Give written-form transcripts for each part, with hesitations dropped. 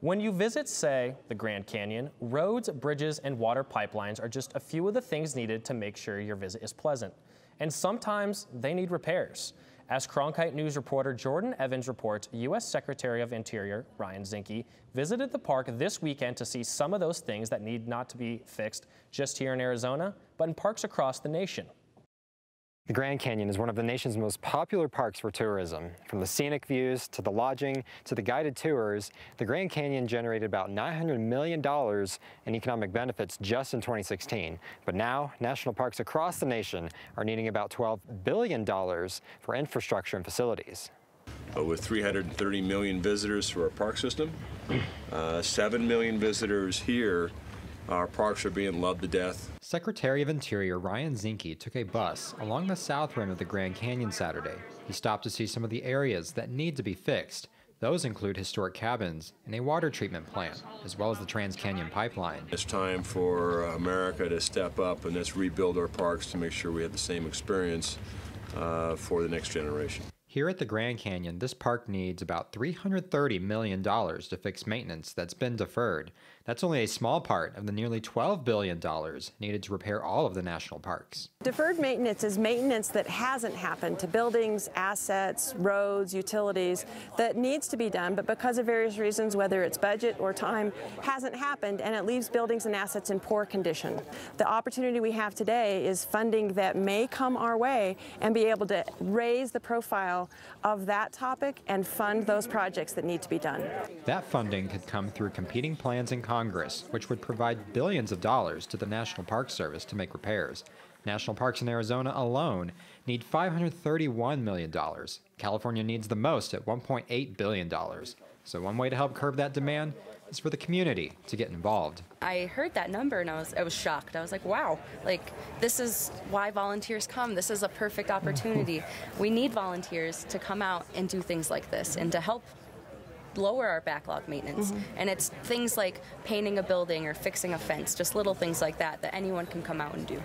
When you visit, say, the Grand Canyon, roads, bridges, and water pipelines are just a few of the things needed to make sure your visit is pleasant. And sometimes they need repairs. As Cronkite News reporter Jordan Evans reports, U.S. Secretary of Interior Ryan Zinke visited the park this weekend to see some of those things that need not to be fixed just here in Arizona, but in parks across the nation. The Grand Canyon is one of the nation's most popular parks for tourism. From the scenic views to the lodging to the guided tours, the Grand Canyon generated about $900 million in economic benefits just in 2016. But now, national parks across the nation are needing about $12 billion for infrastructure and facilities. With 330 million visitors to our park system, 7 million visitors here, our parks are being loved to death. Secretary of Interior Ryan Zinke took a bus along the south rim of the Grand Canyon Saturday. He stopped to see some of the areas that need to be fixed. Those include historic cabins and a water treatment plant, as well as the Trans-Canyon Pipeline. It's time for America to step up and let's rebuild our parks to make sure we have the same experience for the next generation. Here at the Grand Canyon, this park needs about $330 million to fix maintenance that's been deferred. That's only a small part of the nearly $12 billion needed to repair all of the national parks. Deferred maintenance is maintenance that hasn't happened to buildings, assets, roads, utilities that needs to be done, but because of various reasons, whether it's budget or time, hasn't happened, and it leaves buildings and assets in poor condition. The opportunity we have today is funding that may come our way and be able to raise the profile of that topic and fund those projects that need to be done. That funding could come through competing plans in Congress, which would provide billions of dollars to the National Park Service to make repairs. National parks in Arizona alone need $531 million. California needs the most at $1.8 billion. So one way to help curb that demand is for the community to get involved. I heard that number and I was shocked. I was like, wow, like this is why volunteers come. This is a perfect opportunity. We need volunteers to come out and do things like this and to help lower our backlog maintenance. And it's things like painting a building or fixing a fence, just little things like that that anyone can come out and do.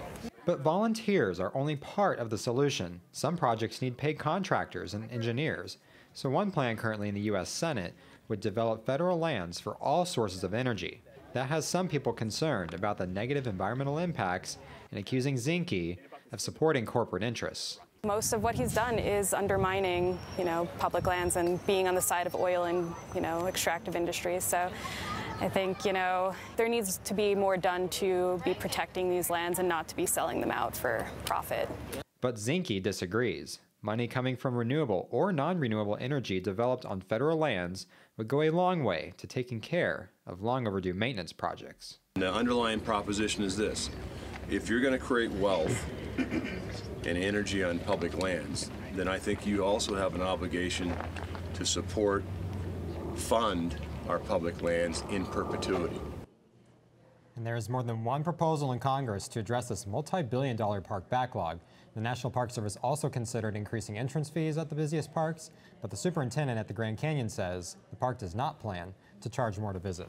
But volunteers are only part of the solution. Some projects need paid contractors and engineers. So one plan currently in the U.S. Senate would develop federal lands for all sources of energy. That has some people concerned about the negative environmental impacts and accusing Zinke of supporting corporate interests. Most of what he's done is undermining, public lands and being on the side of oil and, extractive industries. So I think, there needs to be more done to be protecting these lands and not to be selling them out for profit. But Zinke disagrees. Money coming from renewable or non-renewable energy developed on federal lands would go a long way to taking care of long overdue maintenance projects. The underlying proposition is this: if you're going to create wealth and energy on public lands, then I think you also have an obligation to support, fund our public lands in perpetuity. And there is more than one proposal in Congress to address this multi-billion-dollar park backlog. The National Park Service also considered increasing entrance fees at the busiest parks, but the superintendent at the Grand Canyon says the park does not plan to charge more to visit.